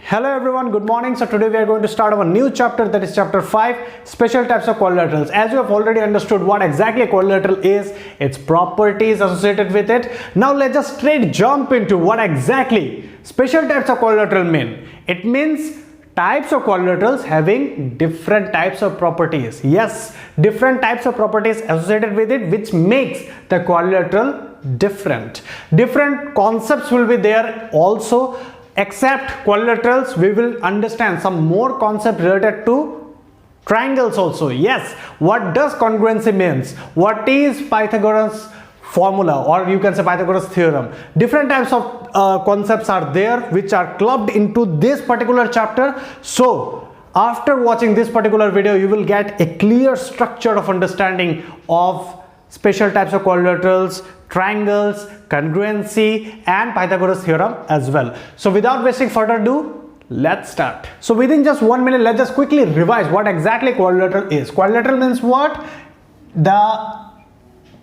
Hello everyone, good morning. So today we are going to start our new chapter, that is chapter 5, special types of quadrilaterals. As you have already understood what exactly a quadrilateral is, its properties associated with it. Now let's just straight jump into what exactly special types of quadrilateral mean. It means types of quadrilaterals having different types of properties. Yes, different types of properties associated with it, which makes the quadrilateral different. Different concepts will be there also. Except quadrilaterals, we will understand some more concept related to triangles also. Yes, what does congruency means? What is Pythagoras formula, or you can say Pythagoras theorem? Different types of concepts are there which are clubbed into this particular chapter. So after watching this particular video, you will get a clear structure of understanding of special types of quadrilaterals, triangles, congruency and Pythagoras theorem as well. So without wasting further ado, let's start. So within just 1 minute, let's just quickly revise what exactly quadrilateral is. Quadrilateral means what? The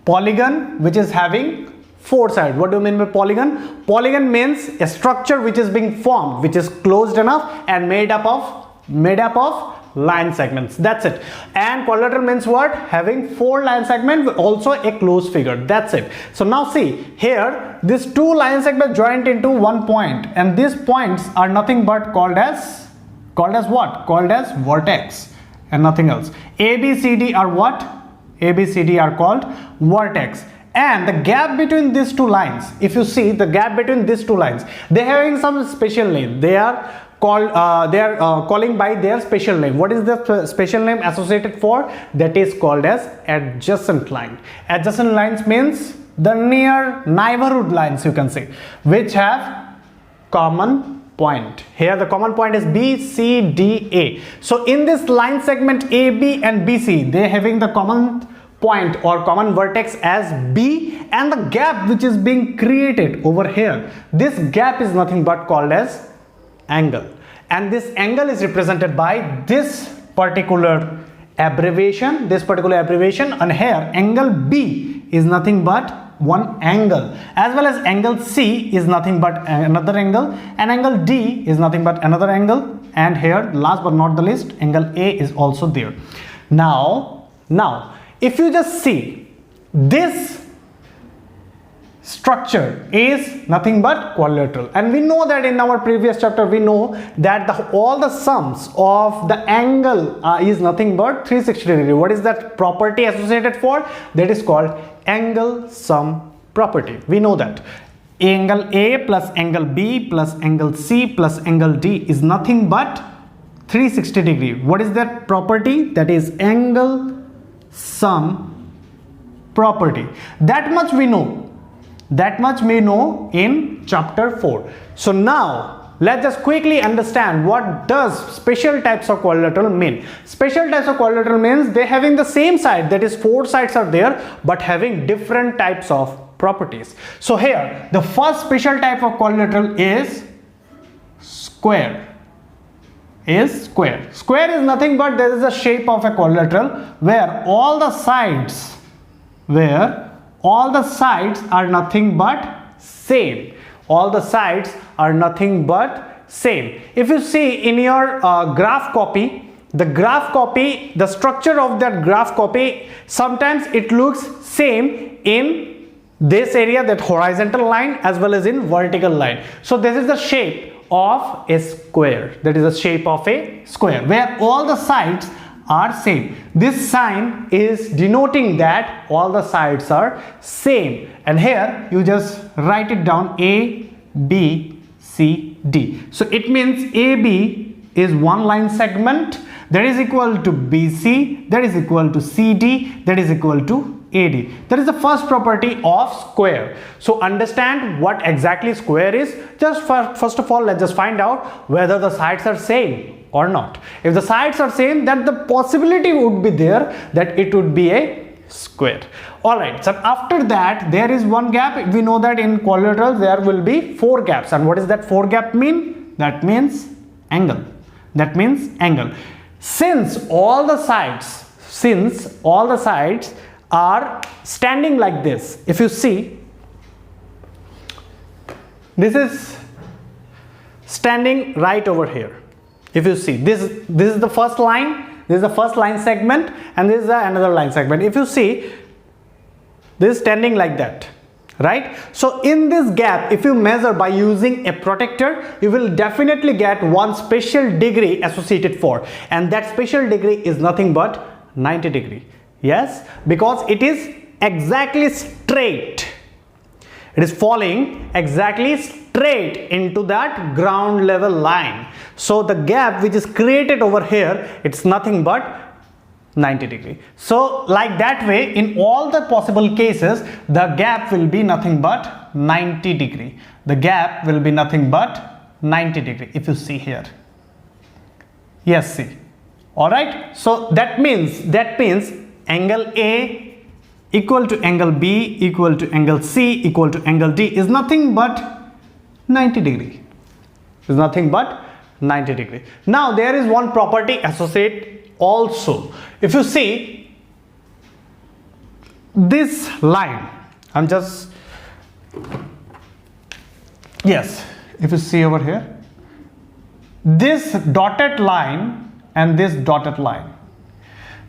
polygon which is having 4 sides. What do you mean by polygon? Polygon means a structure which is being formed, which is closed enough and made up of line segments. That's it. And quadrilateral means what? Having 4 line segments, also a closed figure. That's it. So now see here, these 2 line segments joined into one point, and these points are nothing but called as what? Called as vertex and nothing else. A, B, C, D are what? A, B, C, D are called vertex. And the gap between these 2 lines, if you see the gap between these 2 lines, they are having some special name. They are calling by their special name. What is the special name associated for? That is called as adjacent line. Adjacent lines means the near neighborhood lines, you can say, which have common point. Here the common point is B, C, D, A. So in this line segment A, B and B, C, they having the common point or common vertex as B, and the gap which is being created over here, this gap is nothing but called as angle, and this angle is represented by this particular abbreviation, and here angle B is nothing but one angle, as well as angle C is nothing but another angle, and angle D is nothing but another angle, and here last but not the least angle A is also there. Now if you just see, this structure is nothing but quadrilateral, and we know that in our previous chapter we know that all the sums of the angle is nothing but 360 degree. What is that property associated for? That is called angle sum property. We know that angle A plus angle B plus angle C plus angle D is nothing but 360 degree. What is that property? That is angle sum property. That much we know. That much we know in chapter 4. So now let's just quickly understand what does special types of quadrilateral mean. Special types of quadrilateral means they having the same side, that is 4 sides are there, but having different types of properties. So here the first special type of quadrilateral is square. Square is nothing but there is a shape of a quadrilateral where all the sides are nothing but same. All the sides are nothing but same. If you see in your graph copy, the structure of that graph copy, sometimes it looks same in this area, that horizontal line, as well as in vertical line. So this is the shape of a square. That is the shape of a square where all the sides are same. This sign is denoting that all the sides are same, and here you just write it down A, B, C, D. So it means AB is one line segment, that is equal to BC, that is equal to CD, that is equal to AD. That is the first property of square. So understand what exactly square is. Just first of all, let's just find out whether the sides are same or not. If the sides are same, then the possibility would be there that it would be a square. Alright, so after that there is one gap. We know that in quadrilaterals there will be 4 gaps, and what does that 4 gap mean? That means angle. Since all the sides are standing like this, if you see, this is standing right over here. If you see, this is the first line, this is the first line segment, and this is another line segment. If you see, this is standing like that, right? So in this gap, if you measure by using a protractor, you will definitely get one special degree associated for, and that special degree is nothing but 90 degree. Yes, because it is exactly straight. It is falling exactly straight into that ground level line. So the gap which is created over here, it's nothing but 90 degree. So like that way, in all the possible cases, the gap will be nothing but 90 degree. The gap will be nothing but 90 degree. If you see here, yes, see. All right. So that means angle A equal to angle B equal to angle C equal to angle D is nothing but 90 degree. Is nothing but 90 degree. Now there is one property associated also. If you see this line, if you see over here, this dotted line and this dotted line,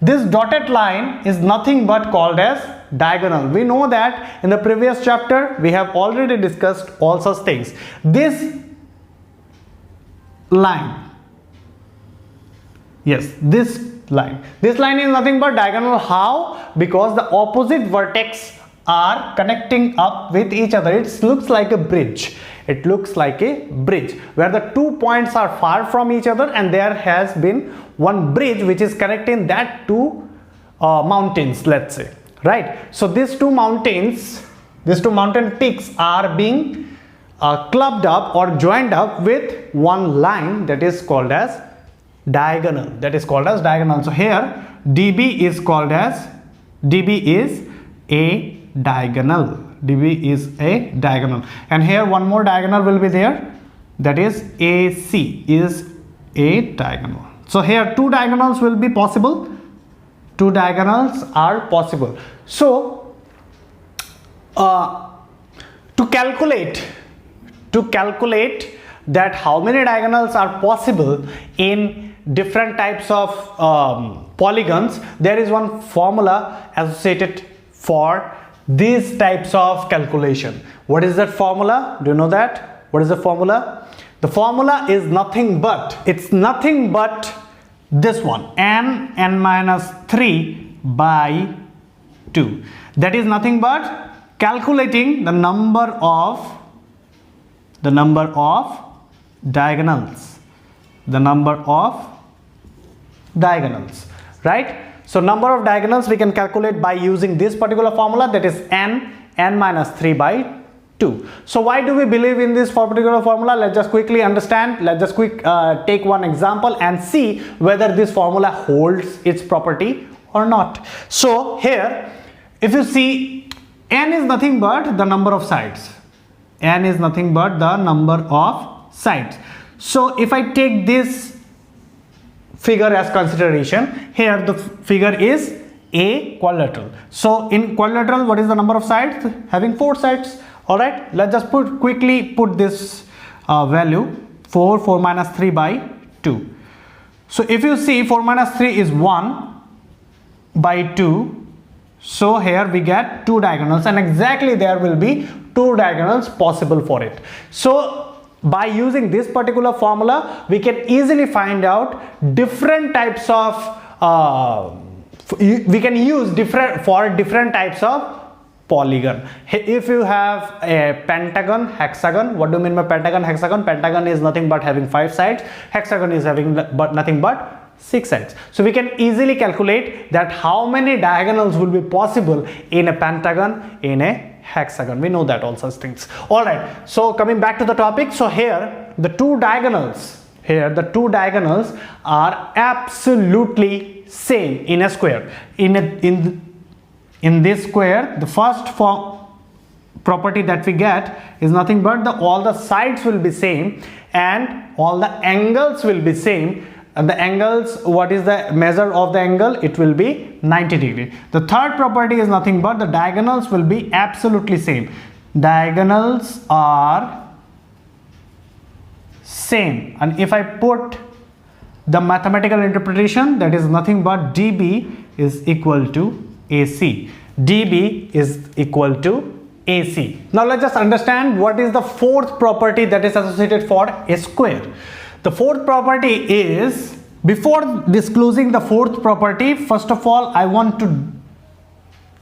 this dotted line is nothing but called as diagonal. We know that in the previous chapter we have already discussed all such things. This line, yes, this line is nothing but diagonal. How? Because the opposite vertex are connecting up with each other. It looks like a bridge. It looks like a bridge where the 2 points are far from each other, and there has been one bridge which is connecting that two mountains, let's say, right? So these two mountain peaks are being clubbed up or joined up with one line that is called as diagonal. So here DB is a diagonal. And here one more diagonal will be there, that is AC is a diagonal. So here two diagonals will be possible. Two diagonals are possible. So to calculate that how many diagonals are possible in different types of polygons, there is one formula associated for these types of calculation. What is that formula? Do you know that? What is the formula? The formula is nothing but this one, n minus 3 by 2. That is nothing but calculating the number of diagonals. Right? So number of diagonals we can calculate by using this particular formula, that is n minus 3 by 2. So why do we believe in this particular formula? Let's just quickly understand. Let's just take one example and see whether this formula holds its property or not. So here, if you see, n is nothing but the number of sides. So if I take this figure as consideration, here the figure is a quadrilateral. So in quadrilateral, what is the number of sides? Having 4 sides. All right, let's just quickly put this value 4 minus 3 by 2. So if you see, 4 minus 3 is 1 by 2. So here we get 2 diagonals, and exactly there will be 2 diagonals possible for it. So by using this particular formula, we can easily find out different types of we can use different types of polygon. If you have a pentagon, hexagon, what do you mean by pentagon, hexagon? Pentagon is nothing but having 5 sides. Hexagon is having nothing but 6 sides. So we can easily calculate that how many diagonals will be possible in a pentagon, in a hexagon. We know that all such things. All right. So coming back to the topic. So here the two diagonals are absolutely same in a square. In this square, the first property that we get is nothing but all the sides will be same and all the angles will be same. And the angles, what is the measure of the angle? It will be 90 degree. The third property is nothing but the diagonals will be absolutely same. Diagonals are same. And if I put the mathematical interpretation, that is nothing but dB is equal to AC. dB is equal to AC. Now let's just understand what is the fourth property that is associated for a square. The fourth property is, before disclosing the fourth property, first of all I want to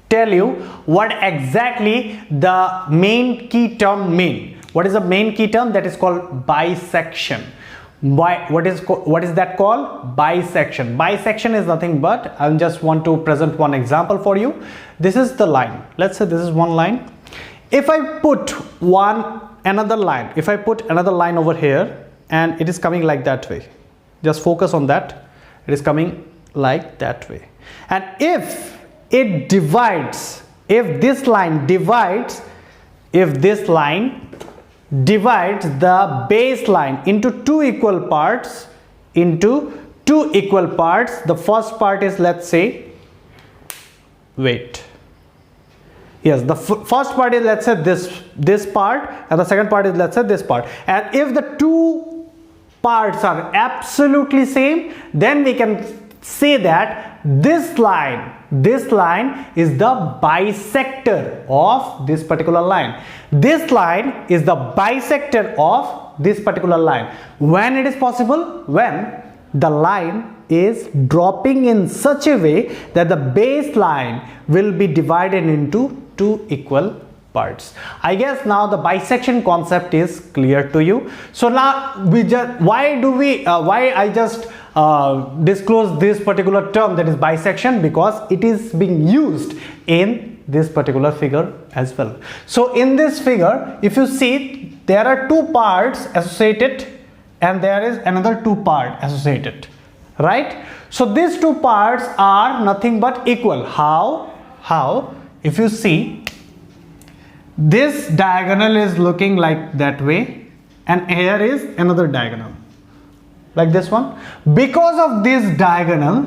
tell you what exactly the main key term mean. What is the main key term? That is called bisection. What is that called? Bisection. Bisection is nothing but, I just want to present one example for you. This is the line. Let's say this is one line. If I put another line, if I put another line over here and it is coming like that way, just focus on that. It is coming like that way. And if it divides, if this line divides the baseline into two equal parts, the first part is, let's say, wait, yes, the first part is, let's say, this part, and the second part is, let's say, this part. And if the two parts are absolutely same, then we can say that this line is the bisector of this particular line. This line is the bisector of this particular line. When it is possible? When the line is dropping in such a way that the baseline will be divided into two equal parts. I guess now the bisection concept is clear to you. So now why I just disclose this particular term, that is bisection, because it is being used in this particular figure as well. So in this figure, if you see, there are two parts associated and there is another two part associated, right? So these two parts are nothing but equal. How? If you see, this diagonal is looking like that way and here is another diagonal like this one. Because of this diagonal,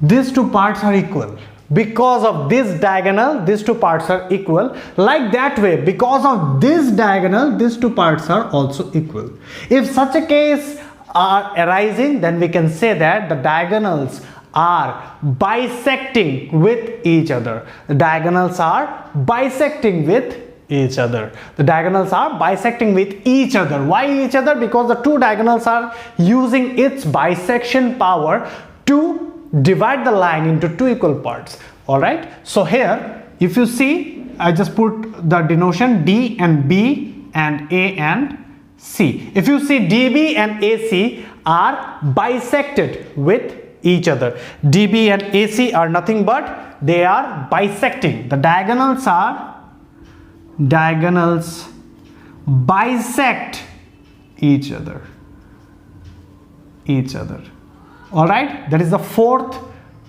these two parts are equal. Because of this diagonal, these two parts are equal. Like that way, because of this diagonal, these two parts are also equal. If such a case are arising, then we can say that the diagonals are bisecting with each other. The diagonals are bisecting with each other. The diagonals are bisecting with each other. Why each other? Because the two diagonals are using its bisection power to divide the line into two equal parts. Alright, so here if you see, I just put the denotation D and B and A and C. If you see, DB and AC are bisected with each other. DB and AC are nothing but they are bisecting. The diagonals bisect each other. Alright, that is the fourth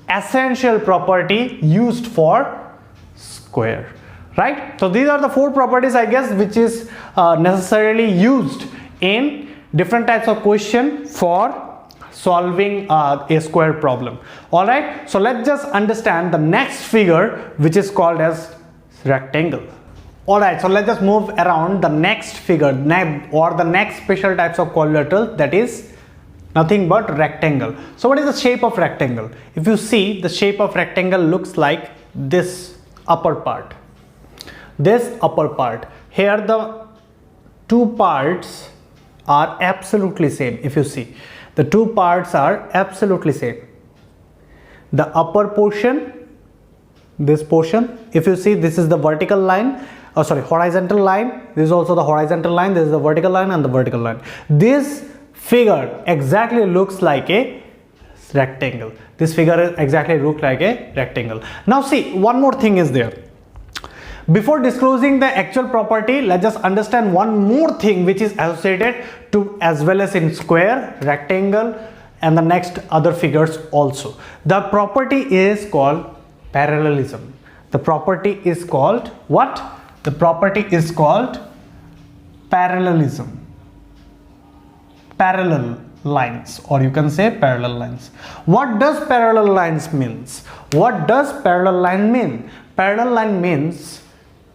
essential property used for square, right? So these are the four properties, I guess, which is necessarily used in different types of question for solving a square problem. Alright, so let's just understand the next figure, which is called as rectangle. Alright, so let's just move around the next figure or the next special types of quadrilateral, that is nothing but rectangle. So what is the shape of rectangle? If you see, the shape of rectangle looks like this upper part. Here the two parts are absolutely same. If you see, the two parts are absolutely same. The upper portion, this portion, if you see, this is the vertical line, horizontal line. This is also the horizontal line. This is the vertical line and the vertical line. This figure exactly looks like a rectangle. This figure exactly looks like a rectangle. Now see, one more thing is there. Before disclosing the actual property, let's just understand one more thing which is associated to as well as in square, rectangle and the next other figures also. The property is called parallelism. The property is called what? The property is called parallelism. lines, or you can say parallel lines. What does parallel lines means? What does parallel line mean? Parallel line means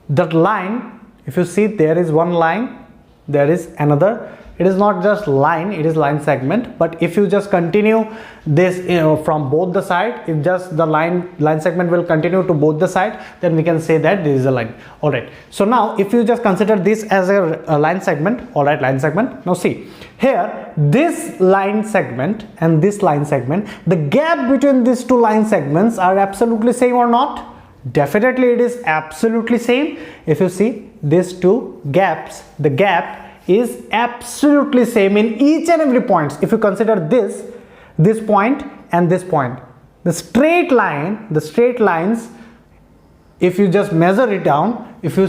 that line, if you see there is one line, there is another. It is not just line, it is line segment. But if you just continue this from both the side, if just the line segment will continue to both the side, then we can say that this is a line. All right, so now if you just consider this as a line segment, all right, line segment. Now see here, this line segment and this line segment, the gap between these two line segments are absolutely same or not? Definitely it is absolutely same. If you see these two gaps, the gap is absolutely same in each and every point. If you consider this point and this point, the straight lines, if you just measure it down, if you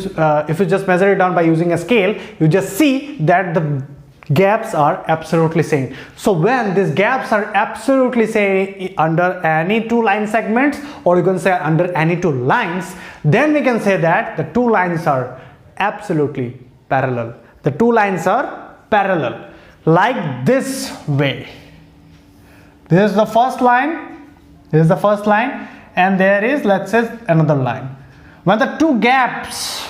just measure it down by using a scale, you just see that the gaps are absolutely same. So when these gaps are absolutely same under any two line segments, or you can say under any two lines, then we can say that the two lines are absolutely parallel. The two lines are parallel, like this way. This is the first line, this is the first line, and there is, let's say, another line. When the gaps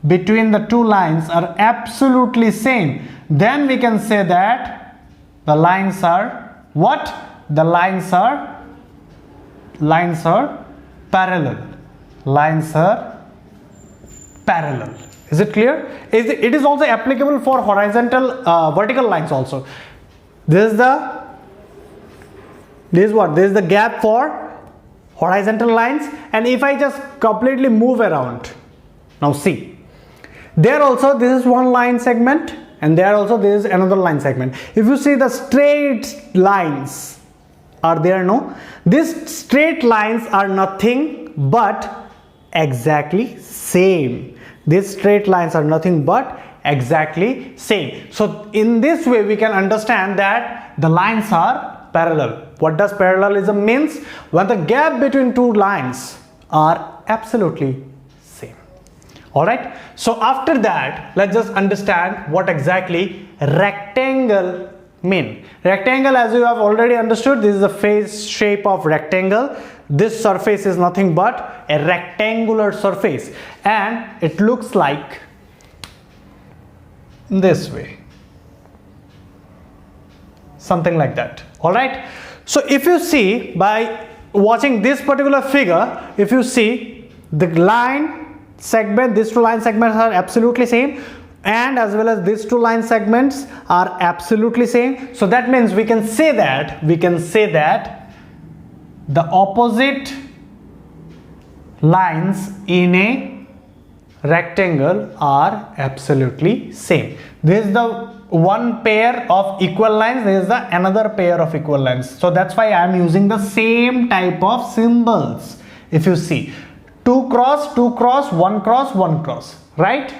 between the two lines are absolutely same, then we can say that the lines are what? The lines are parallel. Lines are parallel. Is it clear? It is also applicable for horizontal vertical lines also. This is the gap for horizontal lines, and if I just completely move around, now see, there also this is one line segment, and there also there is another line segment. If you see the straight lines are there, no? These straight lines are nothing but exactly same. These straight lines are nothing but exactly same. So in this way we can understand that the lines are parallel. What does parallelism means? When the gap between two lines are absolutely same. All right, so after that, let's just understand what exactly rectangle mean. Rectangle, as you have already understood, this is the face shape of rectangle. This surface is nothing but a rectangular surface, and it looks like this way, something like that. All right, so if you see by watching this particular figure, if you see the line segment, these two line segments are absolutely same, and as well as these two line segments are absolutely same. So that means we can say that the opposite lines in a rectangle are absolutely same. This is the one pair of equal lines, this is the another pair of equal lines. So that's why I am using the same type of symbols. If you see 2 cross 2 cross 1 cross 1 cross, right?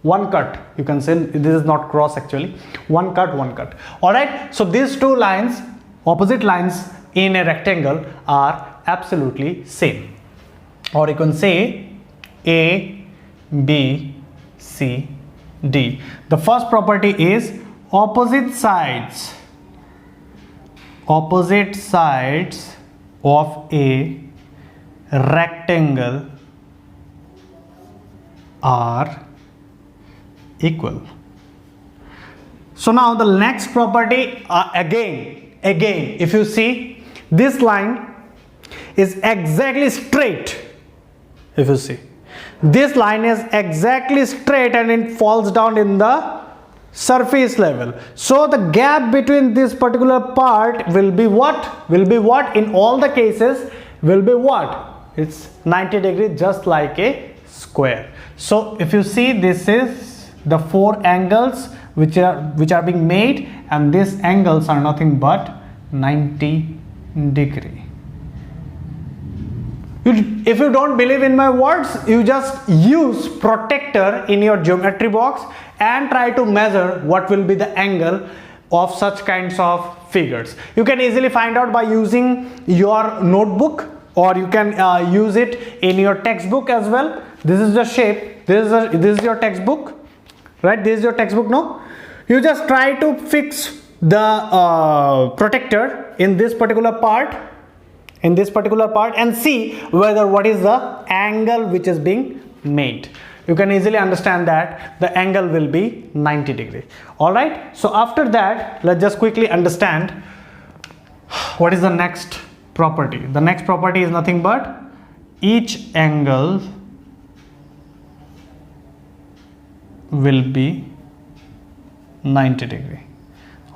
One cut, you can say this is not cross actually, one cut 1 cut. All right, so these two lines, opposite lines in a rectangle, are absolutely same. Or you can say A, B, C, D. The first property is opposite sides of a rectangle are equal. So now the next property, again if you see, this line is exactly straight. If you see, this line is exactly straight and it falls down in the surface level. So the gap between this particular part will be what? In all the cases will be what? It's 90 degrees, just like a square. So if you see, this is the 4 angles which are being made, and these angles are nothing but 90 degree. If you don't believe in my words, you just use protractor in your geometry box and try to measure what will be the angle of such kinds of figures. You can easily find out by using your notebook, or you can use it in your textbook as well. This is the shape. This is your textbook, right? This is your textbook, no? You just try to fix the protector in this particular part, and see whether what is the angle which is being made. You can easily understand that the angle will be 90 degree. All right. So after that, let's just quickly understand what is the next property. The next property is nothing but each angle will be 90 degree.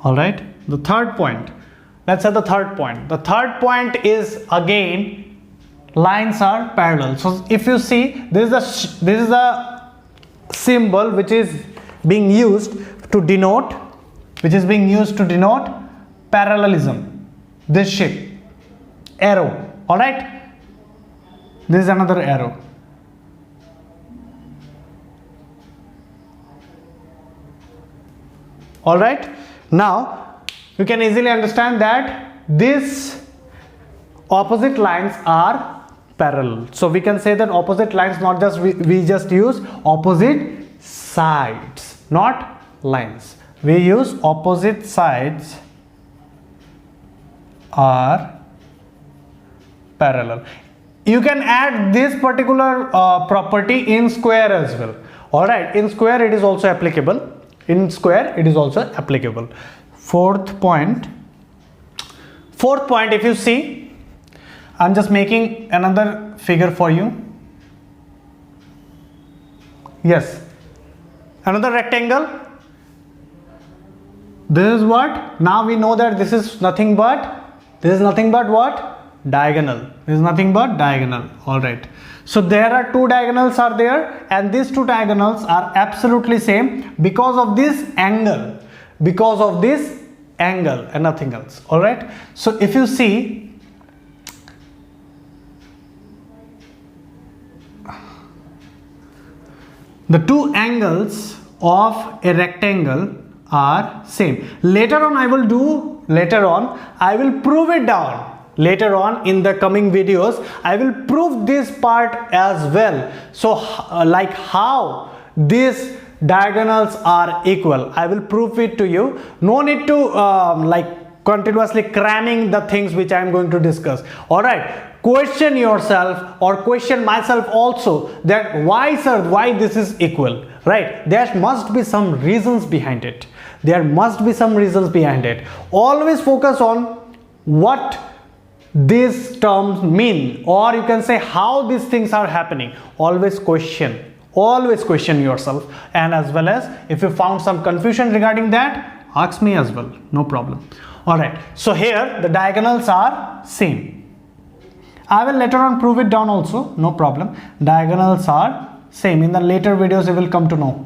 All right. The third point. Let's say the third point. The third point is again lines are parallel. So if you see, this is a symbol which is being used to denote parallelism. This shape, arrow. All right. This is another arrow. All right. Now you can easily understand that these opposite lines are parallel. So we can say that opposite lines, not just we just use opposite sides, not lines. We use opposite sides are parallel. You can add this particular property in square as well. All right. In square it is also applicable. Fourth point, if you see, I'm just making another figure for you. Yes, another rectangle. This is what? Now we know that this is nothing but what? Diagonal. This is nothing but diagonal. All right. So there are two diagonals are there, and these two diagonals are absolutely same because of this angle. And nothing else. All right. So if you see, the two angles of a rectangle are same. Later on I will prove it down. Later on in the coming videos, I will prove this part as well. So like how these diagonals are equal, I will prove it to you. No need to like continuously cramming the things which I am going to discuss. All right. Question yourself or question myself also that why this is equal, right? There must be some reasons behind it. Always focus on what these terms mean, or you can say how these things are happening. Always question yourself, and as well as if you found some confusion regarding that, ask me as well, no problem. All right. So here the diagonals are same. I will later on prove it down also, no problem. Diagonals are same. In the later videos you will come to know.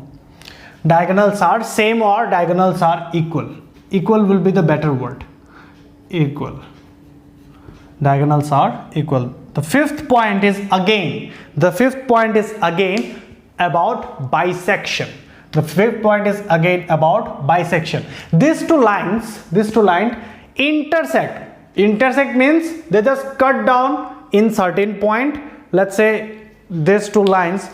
Diagonals are same or diagonals are equal. Equal will be the better word. Equal. Diagonals are equal. The fifth point is again about bisection. These two lines intersect. Intersect means they just cut down in certain point. Let's say these two lines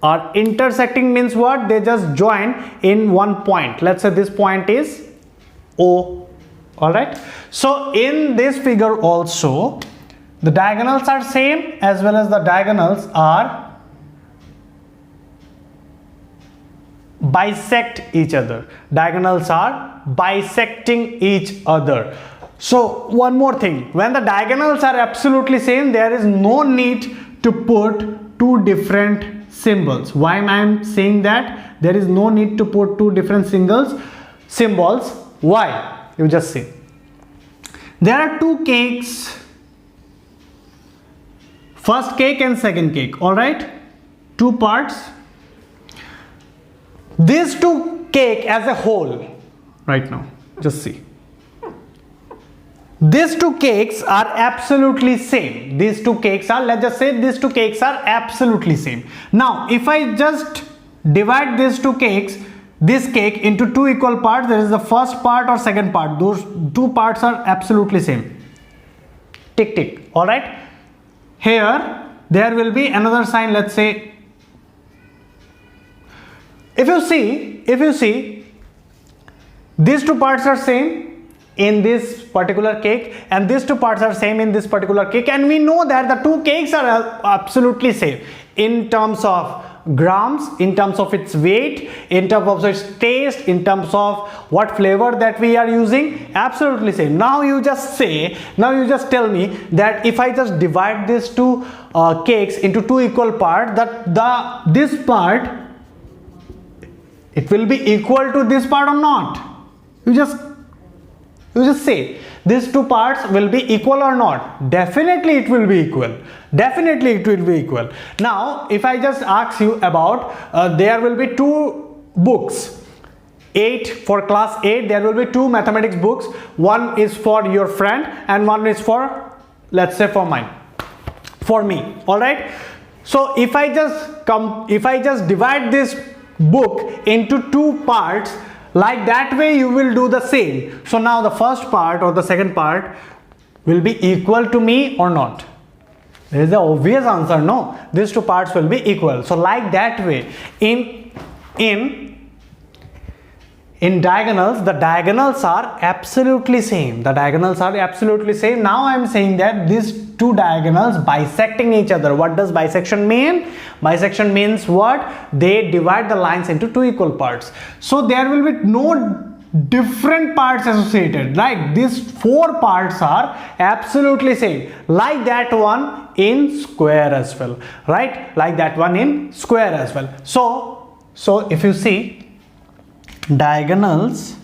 are intersecting means what? They just join in one point. Let's say this point is O. All right. So in this figure also the diagonals are same as well as the diagonals are bisect each other. Diagonals are bisecting each other. So one more thing, when the diagonals are absolutely same, there is no need to put two different symbols. Why am I saying that? There is no need to put two different symbols. Why? You just see. There are two cakes, first cake and second cake. All right, two parts. These two cake as a whole, right now, just see. These two cakes are absolutely same. These two cakes are, let's just say these two cakes are absolutely same. Now, if I just divide these two cakes, this cake into two equal parts, there is the first part or second part. Those two parts are absolutely same. Tick, tick. All right. Here, there will be another sign. Let's say, if you see, these two parts are same in this particular cake, and these two parts are same in this particular cake, and we know that the two cakes are absolutely same in terms of grams, in terms of its weight, in terms of its taste, in terms of what flavor that we are using, absolutely same. Now you just tell me that if I just divide these two cakes into two equal parts, that this part, it will be equal to this part or not? You just say these two parts will be equal or not. Definitely it will be equal. Definitely it will be equal. Now if I just ask you about there will be two books, 8 for class 8, there will be two mathematics books. One is for your friend and one is for, let's say, for me. All right. So if I just divide this book into two parts, like that way you will do the same. So now the first part or the second part will be equal to me or not? There is the obvious answer, no. These two parts will be equal. So like that way, in diagonals, the diagonals are absolutely same. The diagonals are absolutely same. Now I am saying that these two diagonals bisecting each other. What does bisection mean? Bisection means what? They divide the lines into two equal parts. So there will be no different parts associated. Like these four parts are absolutely same. Like that one in square as well. Right? Like that one in square as well. So if you see, diagonals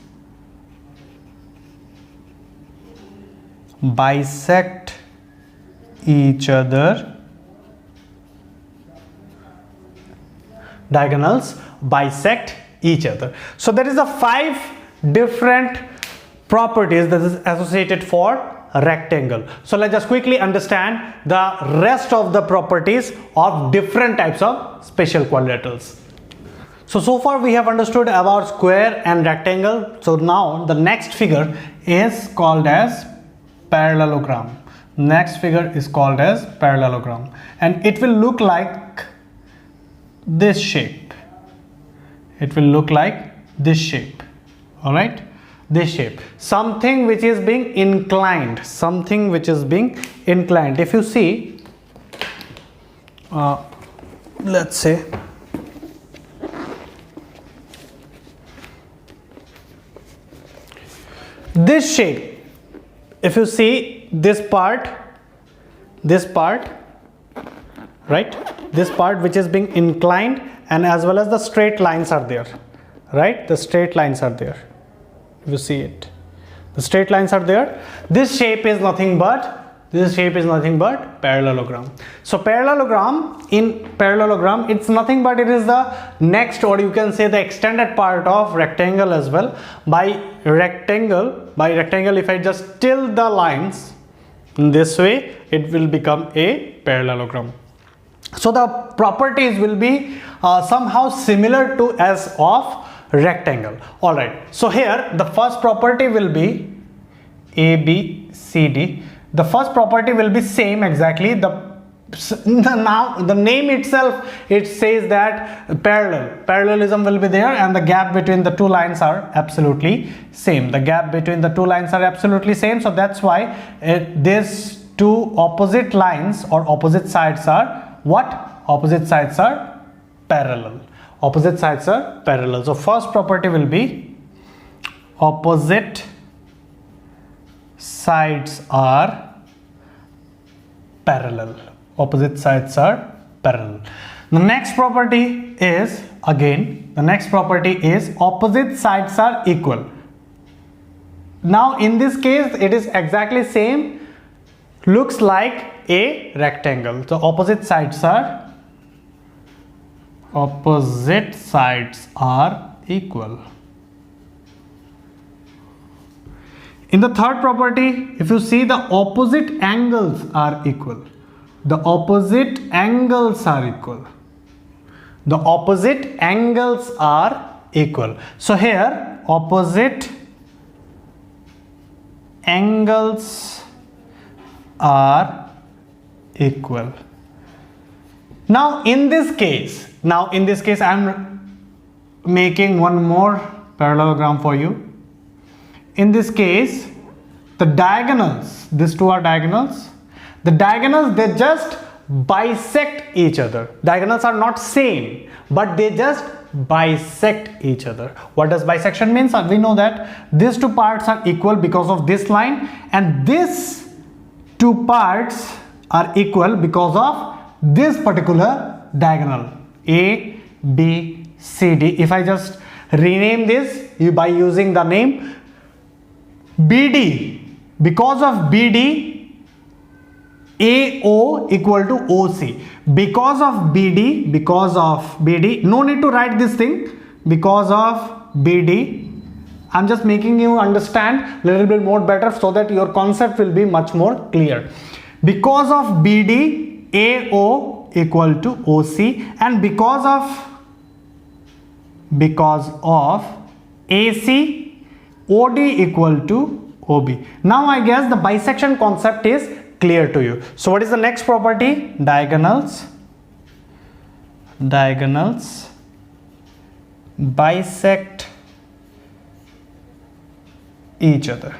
bisect each other. Diagonals bisect each other. So there is a 5 different properties that is associated for rectangle. So let's just quickly understand the rest of the properties of different types of special quadrilaterals. So far we have understood about square and rectangle. So now the next figure is called as parallelogram. Next figure is called as parallelogram, and it will look like this shape. It will look like this shape. All right, this shape, something which is being inclined, something which is being inclined. If you see, let's say this shape, if you see this part, right, this part which is being inclined, and as well as the straight lines are there, right, the straight lines are there. If you see it, the straight lines are there. This shape is nothing but parallelogram. So parallelogram, in parallelogram, it's nothing but it is the next, or you can say the extended part of rectangle as well. By rectangle, if I just tilt the lines in this way, it will become a parallelogram. So the properties will be somehow similar to as of rectangle. All right, so here the first property will be ABCD. The first property will be same exactly. Now the name itself, it says that parallelism will be there, and the gap between the two lines are absolutely same. The gap between the two lines are absolutely same. So that's why these two opposite lines or opposite sides are what? Opposite sides are parallel. Opposite sides are parallel. So first property will be opposite sides are parallel. Opposite sides are parallel. The next property is opposite sides are equal. Now in this case it is exactly same, looks like a rectangle. So opposite sides are equal. In the third property, if you see, the opposite angles are equal. The opposite angles are equal. The opposite angles are equal. So here opposite angles are equal. Now in this case I am making one more parallelogram for you. in this case, the diagonals, these two are diagonals, the diagonals, they just bisect each other. Diagonals are not same, but they just bisect each other. What does bisection means? We know that these two parts are equal because of this line, and these two parts are equal because of this particular diagonal A, B, C, D. If I just rename this by using the name BD, because of BD, AO equal to OC. Because of BD, no need to write this thing. Because of BD, I'm just making you understand a little bit more better so that your concept will be much more clear. Because of BD, AO equal to OC, and because of AC, OD equal to OB. Now I guess the bisection concept is clear to you. So what is the next property? Diagonals bisect each other.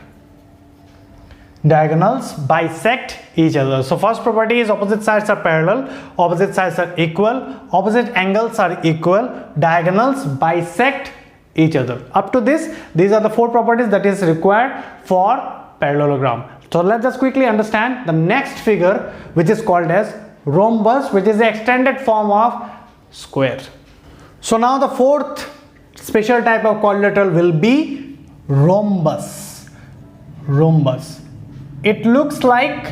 Diagonals bisect each other. So first property is opposite sides are parallel, opposite sides are equal, opposite angles are equal, diagonals bisect each other. Up to this, these are the four properties that is required for parallelogram. So let's just quickly understand the next figure, which is called as rhombus, which is the extended form of square. So now the fourth special type of quadrilateral will be rhombus. It looks like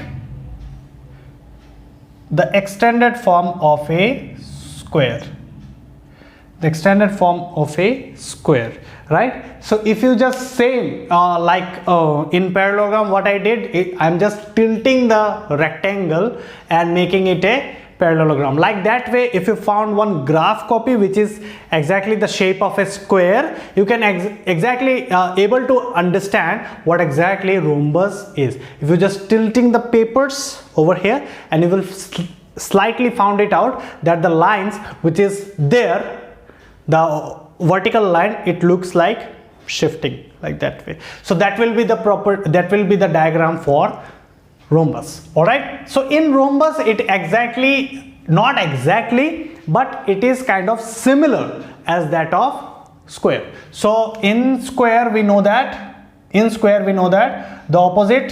the extended form of a square. Right? So if you just say in parallelogram, what I did, I'm just tilting the rectangle and making it a parallelogram. Like that way, if you found one graph copy which is exactly the shape of a square, you can exactly able to understand what exactly rhombus is. If you just tilting the papers over here, and you will slightly found it out that the lines which is there, the vertical line, it looks like shifting like that way. So that will be the diagram for rhombus. All right. So in rhombus, not exactly, but it is kind of similar as that of square. So in square we know that the opposite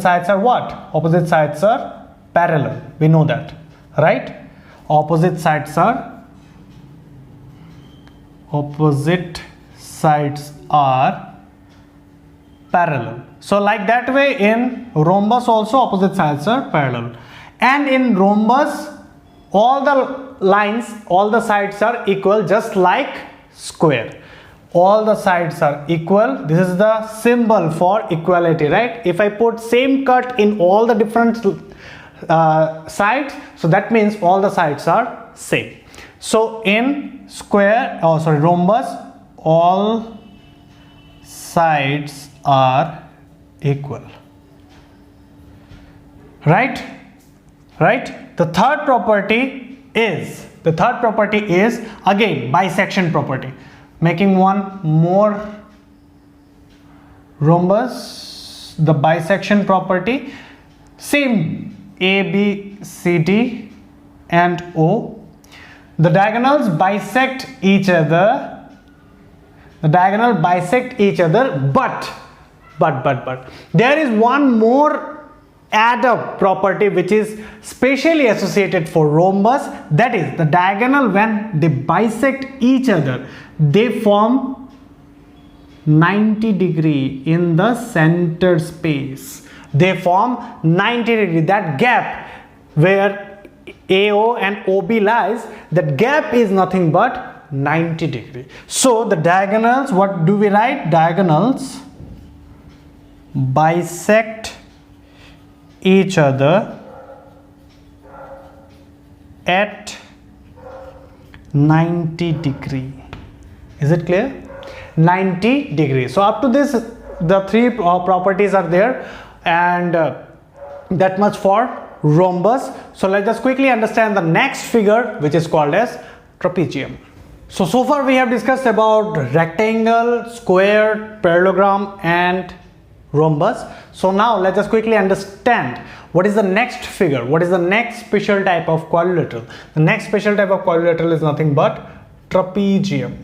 sides are what? Opposite sides are parallel. We know that, right? Opposite sides are parallel. So like that way, in rhombus also opposite sides are parallel, and in rhombus all the sides are equal, just like square. All the sides are equal. This is the symbol for equality, right? If I put same cut in all the different sides, so that means all the sides are same. So in rhombus, all sides are equal, right? The third property is again bisection property. Making one more rhombus, the bisection property, same A, B, C, D and O. The diagonals bisect each other. But there is one more add-up property which is specially associated for rhombus. That is, the diagonal, when they bisect each other, they form 90 degree in the center space. They form 90 degree. That gap where AO and OB lies, that gap is nothing but 90 degree. So the diagonals, what do we write? Diagonals bisect each other at 90 degree. Is it clear? 90 degrees. So up to this, the three properties are there, and that much for rhombus. So let's just quickly understand the next figure, which is called as trapezium. So far we have discussed about rectangle, square, parallelogram and rhombus. So now let's just quickly understand what is the next figure, what is the next special type of quadrilateral. The next special type of quadrilateral is nothing but trapezium.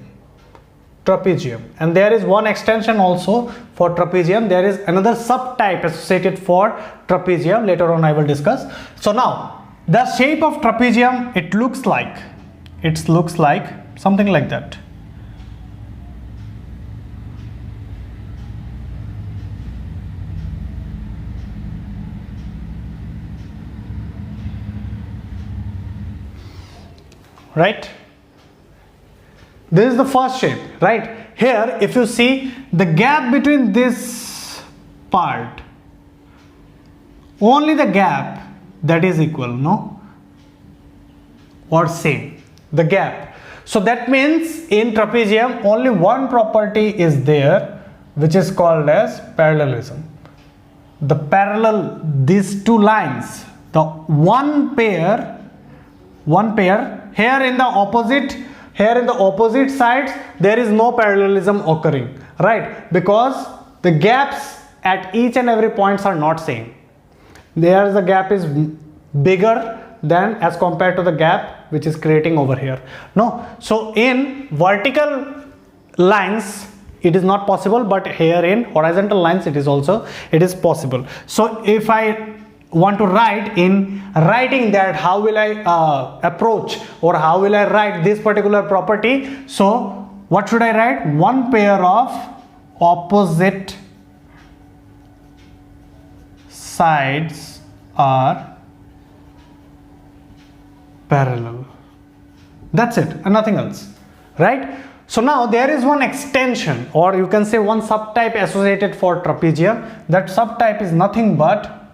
And there is one extension also for trapezium. There is another subtype associated for trapezium. Later on I will discuss. So now the shape of trapezium, it looks like something like that. Right? This is the first shape, right? Here, if you see the gap between this part, only the gap that is equal, no? Or same, the gap. So that means in trapezium, only one property is there, which is called as parallelism. The parallel, these two lines, the one pair, here in the opposite sides, there is no parallelism occurring, right? Because the gaps at each and every points are not same. There the gap is bigger than as compared to the gap which is creating over here. No, so in vertical lines it is not possible, but here in horizontal lines it is possible. So if I want to write in writing that, how will I approach or how will I write this particular property? So what should I write? One pair of opposite sides are parallel. That's it, and nothing else, right? So now there is one extension, or you can say one subtype associated for trapezium. That subtype is nothing but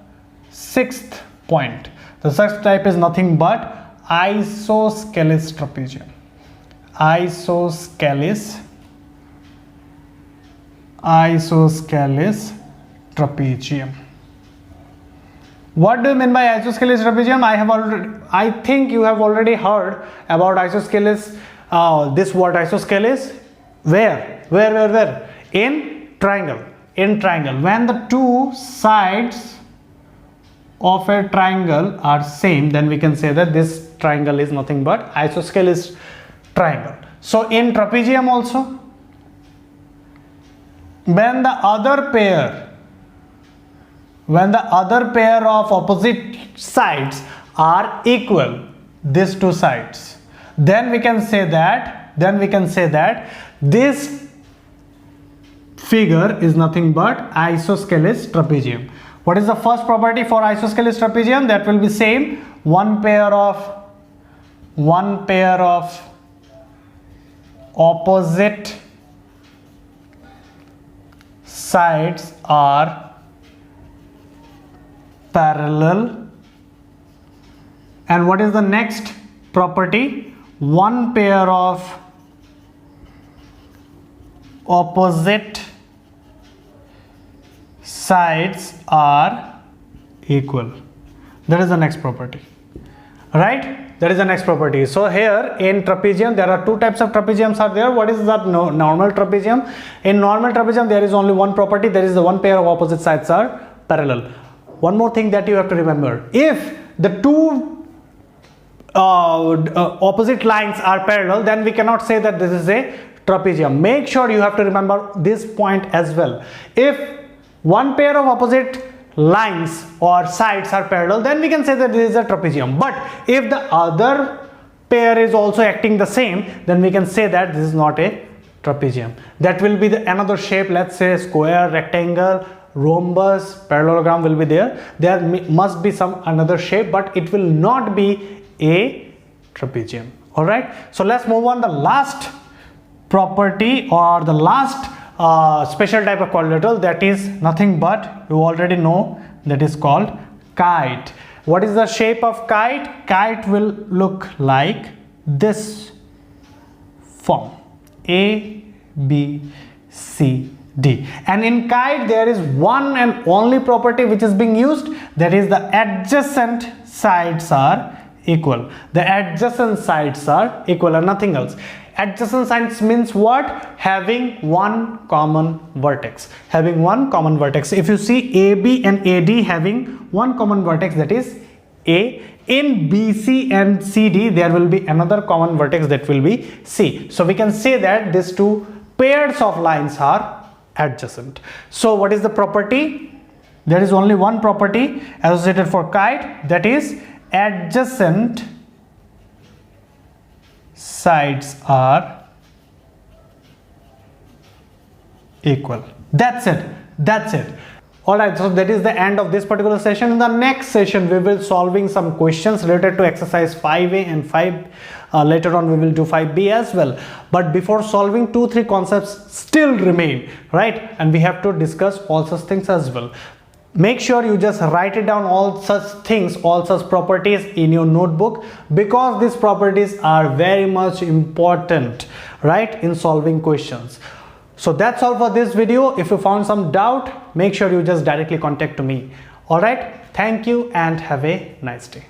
sixth point. The subtype is nothing but isosceles trapezium. Isosceles trapezium. What do you mean by isosceles trapezium? I think you have already heard about isosceles. This word isosceles. Where? In triangle. When the two sides of a triangle are same, then we can say that this triangle is nothing but isosceles triangle. So in trapezium also, when the other pair of opposite sides are equal, these two sides, then we can say that this figure is nothing but isosceles trapezium. What is the first property for isosceles trapezium? That will be same. One pair of opposite sides are parallel. And what is the next property? One pair of opposite sides are equal. That is the next property, right? That is the next property. So here in trapezium, there are two types of trapeziums are there. What is that? Normal trapezium. In normal trapezium, there is only one property. There is the one pair of opposite sides are parallel. One more thing that you have to remember: if the two opposite lines are parallel, then we cannot say that this is a trapezium. Make sure you have to remember this point as well. If one pair of opposite lines or sides are parallel, then we can say that this is a trapezium. But if the other pair is also acting the same, then we can say that this is not a trapezium. That will be another shape. Let's say square, rectangle, rhombus, parallelogram will be there. There must be some another shape, but it will not be a trapezium. All right, so let's move on. The last property or the last special type of quadrilateral, that is nothing but, you already know, that is called kite. What is the shape of kite? Kite will look like this form: A, B, C, D. And in kite there is one and only property which is being used, that is the adjacent sides are equal. The adjacent sides are equal and nothing else. Adjacent sides means what? Having one common vertex. Having one common vertex. If you see AB and AD having one common vertex, that is A. In BC and CD, there will be another common vertex, that will be C. So we can say that these two pairs of lines are adjacent. So what is the property? There is only one property associated for kite, that is adjacent sides are equal. That's it. That's it. Alright, so that is the end of this particular session. In the next session, we will solving some questions related to exercise 5A and 5. Later on, we will do 5B as well. But before solving, 2-3 concepts still remain, right? And we have to discuss all such things as well. Make sure you just write it down, all such things, all such properties in your notebook, because these properties are very much important, right, in solving questions. So that's all for this video. If you found some doubt, make sure you just directly contact me. All right, thank you and have a nice day.